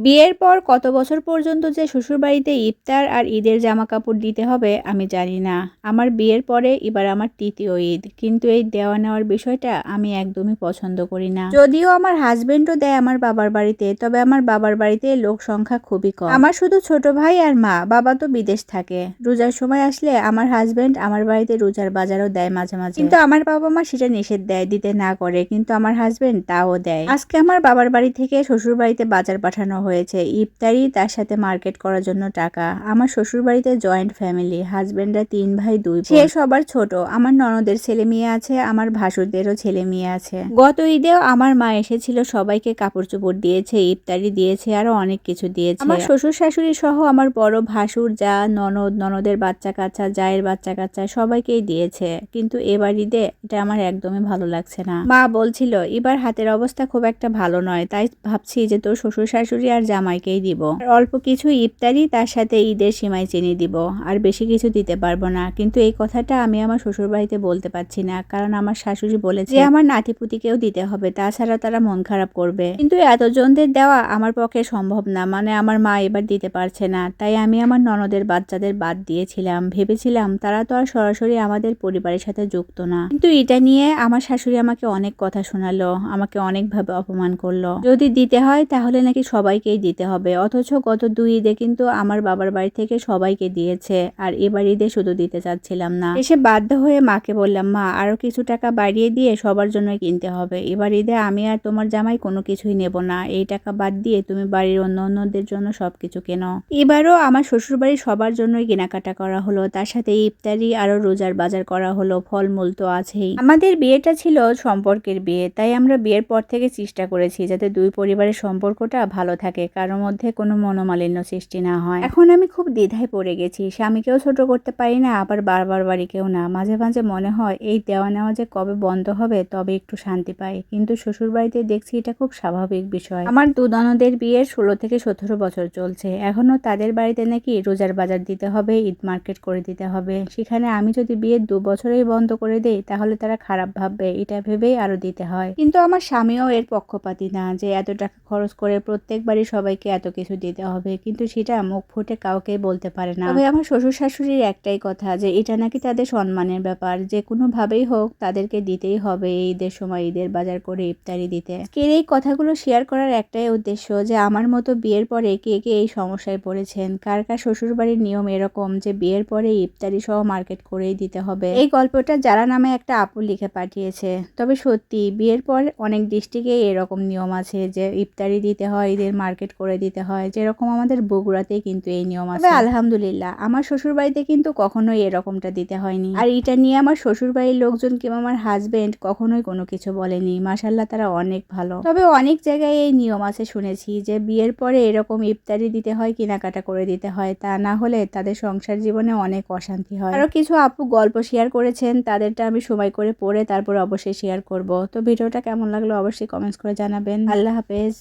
বিয়ের পর কত বছর পর্যন্ত যে শ্বশুরবাড়িতে ইফতার আর ঈদের জামা কাপড় দিতে হবে আমি জানি না। আমার বিয়ের পরে এবার আমার তৃতীয় ঈদ, কিন্তু এই দেওয়া নেওয়ার বিষয়টা আমি একদমই পছন্দ করি না। যদিও আমার হাজবেন্ডও দেয় আমার বাবার বাড়িতে, তবে আমার বাবার বাড়িতে লোক সংখ্যা খুবই কম। আমার শুধু ছোট ভাই আর মা, বাবা তো বিদেশ থাকে। রোজার সময় আসলে আমার হাজবেন্ড আমার বাড়িতে রোজার বাজারও দেয় মাঝে মাঝে, কিন্তু আমার বাবা মা সেটা নিষেধ দেয়, দিতে না করে, কিন্তু আমার হাজবেন্ড তাও দেয়। আজকে আমার বাবার বাড়ি থেকে শ্বশুর বাড়িতে বাজার পাঠানো হয়েছে, ইফতারি তার সাথে মার্কেট করার জন্য টাকা। আমার শ্বশুর বাড়িতে জয়েন্ট ফ্যামিলি, হাজবেন্ডরা 3 ভাই 2 বোন। সে সবার ছোট। আমার ননদের ছেলে মেয়ে আছে, আমার ভাসুরদেরও ছেলে মেয়ে আছে। গত ঈদেও আমার মা এসেছিল, সবাইকে কাপড় চোপড় দিয়েছে, ইফতারি দিয়েছে, আরো অনেক কিছু দিয়েছে। আমার শ্বশুর শাশুড়ি সহ আমার বড় ভাসুর, যা, ননদ, ননদের বাচ্চা কাচ্চা, জায়ের বাচ্চা কাচ্চা সবাইকেই দিয়েছে। কিন্তু এবার ঈদে এটা আমার একদমই ভালো লাগছে না। মা বলছিল এবার হাতের অবস্থা খুব একটা ভালো নয়, তাই ভাবছি যে তোর শ্বশুর শাশুড়ি আর জামাইকেই দিব। অল্প কিছু ইফতারি, তার সাথে ঈদের সিমাই চিনি দিব, আর বেশি কিছু দিতে পারবো না। কিন্তু এই কথাটা আমি আমার শ্বশুর বাড়িতে বলতে পারছি না, কারণ আমার শাশুড়ি বলেছে যে আমার নাতিপুতিকেও দিতে হবে, তাছাড়া তারা মন খারাপ করবে। কিন্তু এতজনদের দেওয়া আমার পক্ষে সম্ভব না, মানে আমার মা এবার দিতে পারছে না। তাই আমি আমার ননদের বাচ্চাদের বাদ দিয়েছিলাম। ভেবেছিলাম তারা তো আর সরাসরি আমাদের পরিবারের সাথে যুক্ত না। কিন্তু এটা নিয়ে আমার শাশুড়ি আমাকে অনেক কথা শোনালো, আমাকে অনেকভাবে অপমান করলো। যদি দিতে হয় তাহলে নাকি সবাইকেই দিতে হবে, অথচ গত 2 ঈদে কিন্তু আমার বাবার বাড়ি থেকে সবাইকে দিয়েছে, আর এবার ঈদে শুধু দিতে চাচ্ছিলাম না। এসে বাধ্য হয়ে মাকে বললাম, মা আরো কিছু টাকা বাড়িয়ে দিয়ে সবার জন্য কিনতে হবে। এবার ঈদে আমি আর তোমার জামাই কোনো কিছুই নেব না, এই টাকা বাদ দিয়ে তুমি বাড়ির অন্যদের জন্য সবকিছু কেনো। এবারও আমার শ্বশুরবাড়ির সবার জন্যই কেনাকাটা করা হলো, তার সাথে ইফতারি আরো রোজার বাজার করা হলো, ফলমূল তো আছেই। আমাদের বিয়েটা ছিল সম্পর্কের বিয়ে, তাই আমরা বিয়ের পর থেকে চেষ্টা করেছি যাতে 2 পরিবারের সম্পর্কটা ভালো থাকে, কারোর মধ্যে কোনো মনোমালিন্য সৃষ্টি না হয়। এখন আমি খুব দ্বিধায় পড়ে গেছি, স্বামীকেও ছোট করতে পারি না, আবার বারবার বাড়িকেও না। মাঝে মাঝে মনে হয় এই দেওয়া নেওয়া যে কবে বন্ধ হবে, তবে একটু শান্তি পাই। কিন্তু শ্বশুর বাড়িতে দেখছি এটা খুব স্বাভাবিক বিষয়। আমার 2 ননদের বিয়ের 16 থেকে 17 বছর চলছে, এখনো তাদের বাড়িতে নাকি রোজার বাজার দিতে হবে, ঈদ মার্কেট করে দিতে হবে। সেখানে আমি যদি বিয়ের 2 বছরেই বন্ধ করে দেই তাহলে তারা খারাপ ভাববে, এটা ভেবেই আরো দিতে হয়। কিন্তু আমার স্বামীও এর পক্ষপাতী না যে এত টাকা খরচ করে প্রত্যেকবারই সবাইকে এত কিছু দিতে হবে, কিন্তু সেটা মুখ ফুটে কাউকে বলতে পারে না। তবে আমার শ্বশুর শাশুড়ির একটাই কথা যে এটা নাকি তাদের সম্মানের ব্যাপার, যে কোনো ভাবেই হোক তাদেরকে দিতেই হবে এই ঈদের সময় ঈদের বাজার করে ইফতারি দিতে। এই কথাগুলো শেয়ার করার একটাই উদ্দেশ্য যে আমার মতো বিয়ের পরে কে কে এই সমস্যায় পড়েছেন, কার কার শ্বশুর বাড়ির নিয়ম এরকম যে বিয়ের পরে ইফতারি সহ মার্কেট করেই দিতে হবে। এই গল্পটা যারা নামে একটা আপু লিখে পাঠিয়েছে। তবে সত্যি বিয়ের পর অনেক ডিস্ট্রিক্টে এরকম নিয়ম আছে যে ইফতারি দিতে হয়, ঈদের মার্কেট করে দিতে হয়, যেরকম আমাদের বগুড়াতেই কিন্তু এই নিয়ম আছে। আলহামদুলিল্লাহ আমার শ্বশুর বাড়িতে কিন্তু কখনোই এরকমটা দিতে হয়নি, আর এটা নিয়ে আমার শ্বশুর বাড়ির লোকজন কিংবা আমার হাজবেন্ড কখনোই কোনো কিছু বলেনি। মাশাআল্লাহ তারা অনেক ভালো। তবে অনেক জায়গায় এই নিয়ম আছে শুনেছি যে বিয়ের পরে এরকম ইফতারি দিতে হয়, কেনাকাটা করে দিতে হয়, তা না হলে তাদের সংসার জীবনে অনেক অশান্তি হয়। আরো কিছু আপু গল্প শেয়ার করেছেন, তাদেরটা আমি সময় করে পড়ে তারপর অবশ্যই শেয়ার করব। তো ভিডিওটা কেমন লাগলো অবশ্যই কমেন্টস করে জানাবেন। আল্লাহ হাফেজ।